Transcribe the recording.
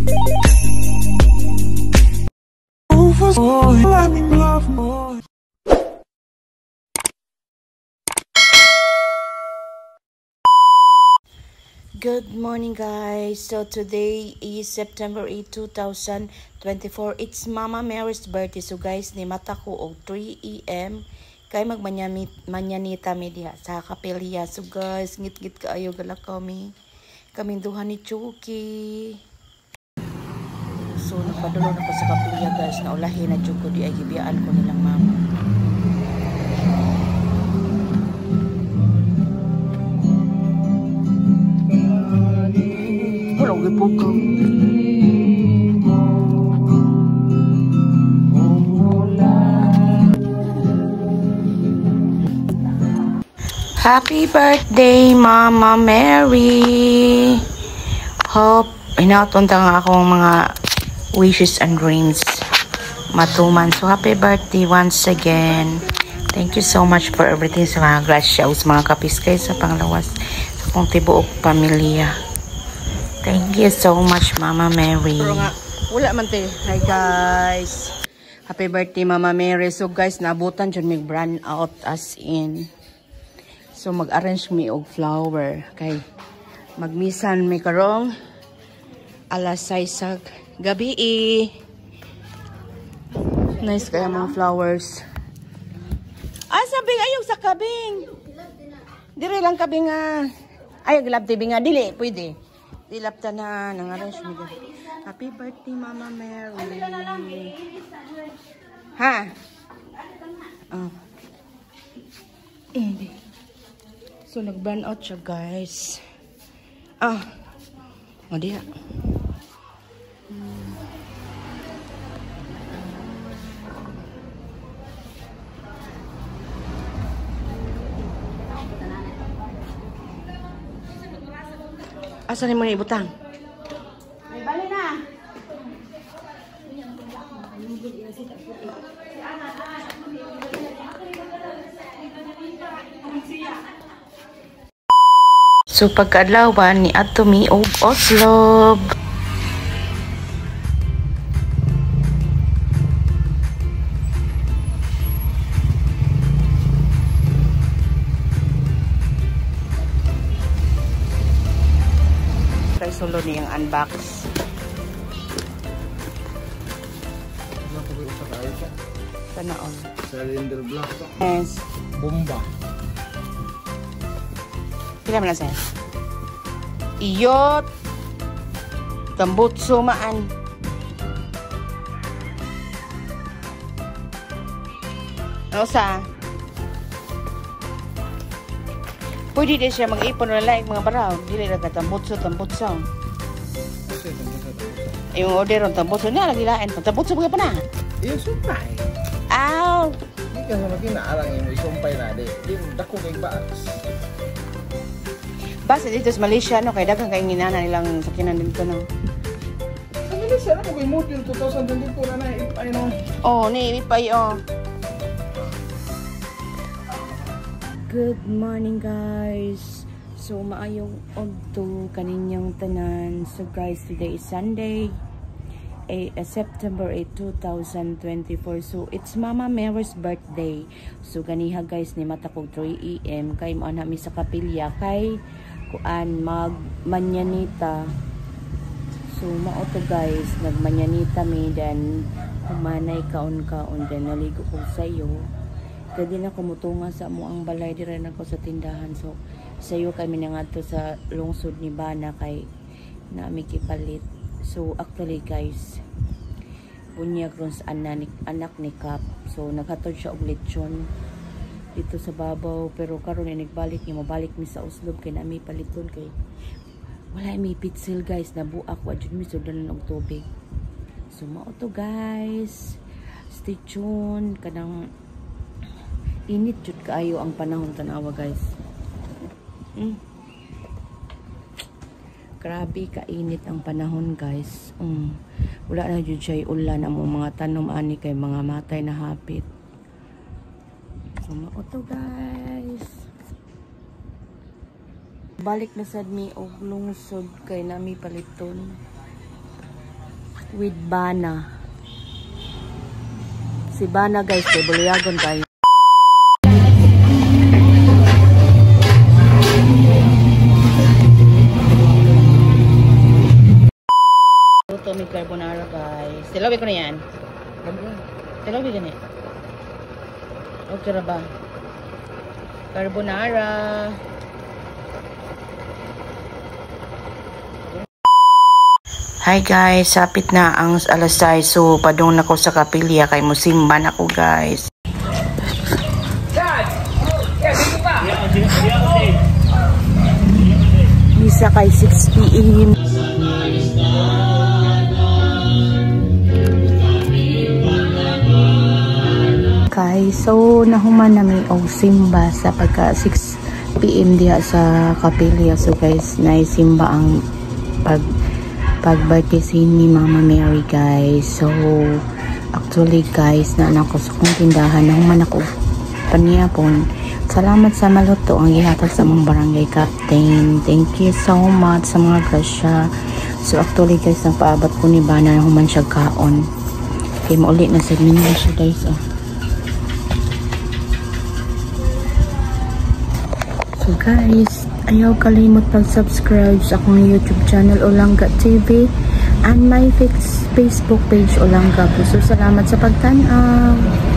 Good morning guys. So today is September 8, 2024. It's Mama Mary's birthday. So guys, ni mata ko og 3 AM kay manyanita mi diha sa kapilya. So guys, ngit-ngit kaayo gala kami. Kaming duha ni Chuki. So nagpadulong na ko sa kapilya guys, na ulahin na Chuko di ay gibiyaan ko nilang mama. Happy birthday, Mama Mary! Hope inatunta nga akong mga wishes and dreams matuman. So happy birthday once again. Thank you so much for everything sa mga gracias, mga kapiskay sa panglawas sa kong tibuok pamilya. Thank you so much, Mama Mary. Pero nga, wala man te. Hi guys. Happy birthday, Mama Mary. So guys, nabutan dyan may brand out as in. So mag-arrange mi og flower. Kay magmisan mi karong alas 6 sa gabi. Nice kaya mga flowers. Ah, sabi ayog sa kabing. Dire lang kabing nga. Ay, glab TV nga. Dili, pwede. Dilapta na, nang-arrange mo dyan. Happy birthday, Mama Mary. Ha? Oh. So, nag-burn out siya, guys. Ah. O, diya. Asan mo na ibutang? Ay, bali na. So pagkaadlawan ni Atomi og Oslob. Solo niyang unbox. Panaon. Cylinder block. Yes. Bomba. Pila man na sa'yo? Iyot. Tambutso maan. Ano sa? Pwede din siya mag-ipon na like mga baraw. Dili na ka tambutso. Yung order ng tambutso niya, lagi lain. Tambutso mga pa na? Iya, sumpay. Ow! Hindi ka naman kinaalang yung isumpay na. Yung dako kay baas. Basta dito sa Malaysia, no? Kaya dagang kayo nginana nilang sakinan dito, no? Sa Malaysia, na kung may module 2024 na ipay, no? Oh, ni-ipay, oh. Good morning guys. So maayong adto kaninyang tanan. So guys, today is Sunday, September 8, 2024. So it's Mama Mary's birthday. So ganiha guys, ni mata kog 3 AM kay mo na mi sa kapilya kay kuan magmanyanita. So mao to guys, nagmanyanita mi then humanay kaon-kaon then naligo ko sayo. Kaya na kumutunga sa mo ang balay di rin ako sa tindahan. So sayo kami nangadto sa lungsod ni Bana kay nami kipalit. So actually guys, bunyag ron sa anak ni Kap. So naghatod siya og lechon dito sa babaw, pero karon ni nagbalik ni mabalik mi sa Oslob kay nami paliton kay wala mi pitsil guys, nabuak wa jud mi sudan og tubig. So mao to guys, stay tuned kanang init jud kaayo ang panahon tanawa guys. Grabe ka init ang panahon guys. Wala na jud siya ulan ang mga tanom ani kay mga matay na hapit. So mao to guys. Balik na sad mi og lungsod kay nami paliton. with Bana. Si Bana guys, kay buliyagon tayo. Luto may carbonara guys. Tilawi ko na yan. Tilawi ka na. Okay ra ba? Carbonara. Hi guys, sapit na ang alas 6. So, padung na ko sa kapilya kay musimba na ko guys. Misa kay 6 PM. Kay so nahuman namin og simba sa pagka 6 PM diha sa kapilya. So guys, naisimba ang pag-birthday ni Mama Mary guys. So actually guys, na ko sa kong tindahan nahuman ako paniyapon. Salamat sa maluto ang gihatag sa mong barangay captain. Thank you so much sa mga grasya. So actually guys, nagpaabot ko ni Bana nahuman siya kaon. Kay mauli na sa minyo siya guys. So guys, ayaw kalimot pag-subscribe sa akong YouTube channel Olangga TV and my Facebook page Olangga. So salamat sa pagtanaw.